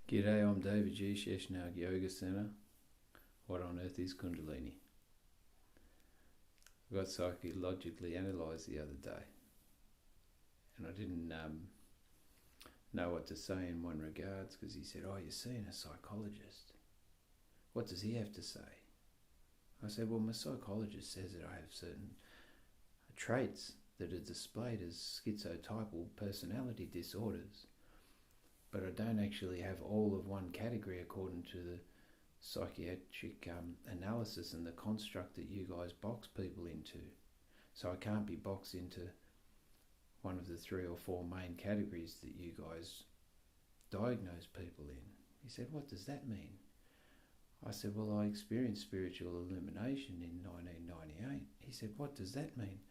G'day, I'm David G. Sheshnag Yoga Center. What on earth is Kundalini? I got psychologically analysed the other day, and I didn't know what to say in one regards, because he said, "Oh, you're seeing a psychologist. What does he have to say?" I said, "Well, my psychologist says that I have certain traits that are displayed as schizotypal personality disorders, but I don't actually have all of one category according to the psychiatric analysis and the construct that you guys box people into. So I can't be boxed into one of the 3 or 4 main categories that you guys diagnose people in." He said, "What does that mean?" I said, "Well, I experienced spiritual illumination in 1998. He said, "What does that mean?"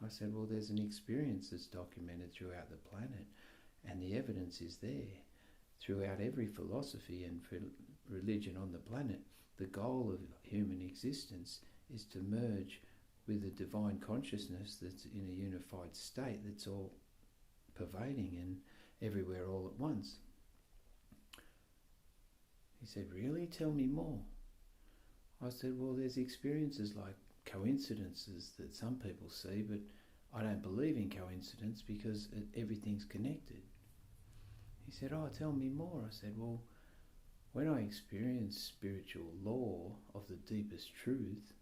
I said, "Well, there's an experience that's documented throughout the planet, and the evidence is there throughout every philosophy and religion on the planet. The goal of human existence is to merge with a divine consciousness that's in a unified state that's all pervading and everywhere all at once." He said, "Really? Tell me more." I said, "Well, there's experiences like coincidences that some people see, but I don't believe in coincidence because everything's connected." He said, "Oh, tell me more." I said, "Well, when I experience spiritual law of the deepest truth,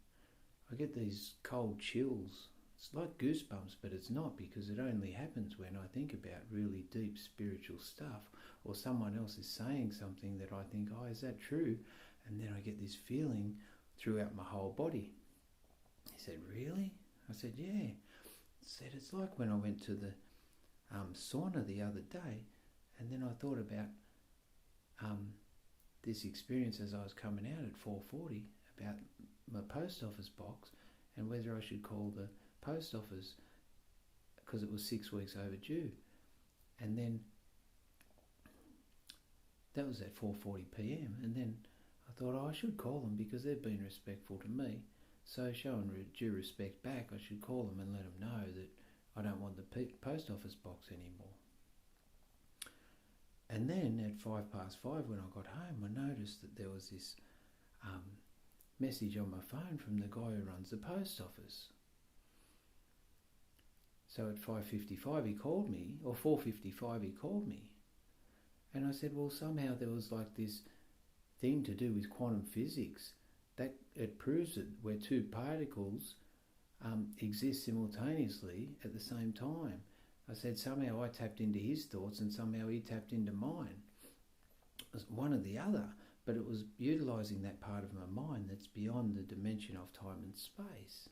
I get these cold chills. It's like goosebumps, but it's not, because it only happens when I think about really deep spiritual stuff, or someone else is saying something that I think, oh, is that true? And then I get this feeling throughout my whole body." He said, "Really?" I said, "Yeah." He said, "It's like when I went to the sauna the other day, and then I thought about this experience as I was coming out at 4:40 about my post office box and whether I should call the post office because it was 6 weeks overdue. And then that was at 4:40 p.m. And then I thought, oh, I should call them because they've been respectful to me. So showing due respect back, I should call them and let them know that I don't want the post office box anymore." And then at 5:05 when I got home, I noticed that there was this message on my phone from the guy who runs the post office. So at 5:55 he called me, or 4:55 he called me. And I said, well, somehow there was like this thing to do with quantum physics that it proves that where 2 particles exist simultaneously at the same time. I said somehow I tapped into his thoughts and somehow he tapped into mine. It was one or the other, but it was utilising that part of my mind that's beyond the dimension of time and space.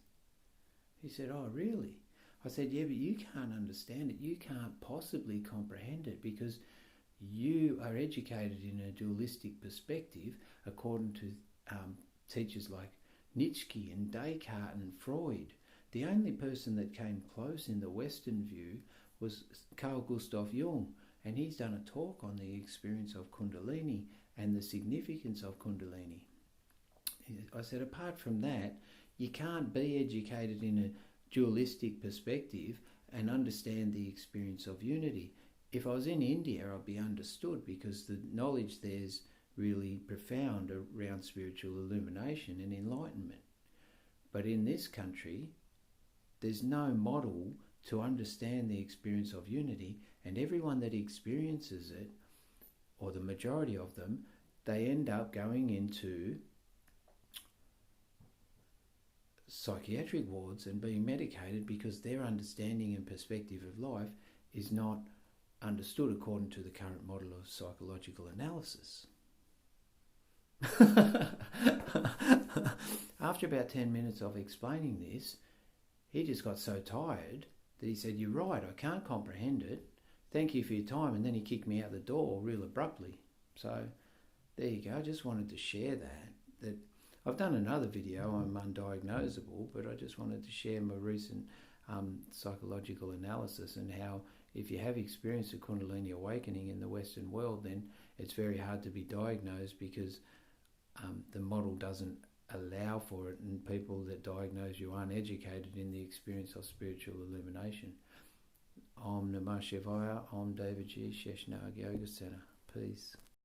He said, "Oh, really?" I said, "Yeah, but you can't understand it. You can't possibly comprehend it because you are educated in a dualistic perspective according to teachers like Nietzsche and Descartes and Freud. The only person that came close in the Western view was Carl Gustav Jung, and he's done a talk on the experience of Kundalini and the significance of Kundalini." I said, apart from that, you can't be educated in a dualistic perspective and understand the experience of unity. If I was in India, I'd be understood because the knowledge there's really profound around spiritual illumination and enlightenment. But in this country, there's no model to understand the experience of unity, and everyone that experiences it, or the majority of them, they end up going into psychiatric wards and being medicated because their understanding and perspective of life is not understood according to the current model of psychological analysis. After about 10 minutes of explaining this, he just got so tired that he said, "You're right, I can't comprehend it. Thank you for your time." And then he kicked me out the door real abruptly. So there you go. I just wanted to share that I've done another video on undiagnosable, but I just wanted to share my recent psychological analysis and how if you have experienced a Kundalini awakening in the Western world, then it's very hard to be diagnosed because the model doesn't allow for it, and people that diagnose you aren't educated in the experience of spiritual illumination. Om Namah Shivaya, Om David G. Sheshnag Yoga Center. Peace.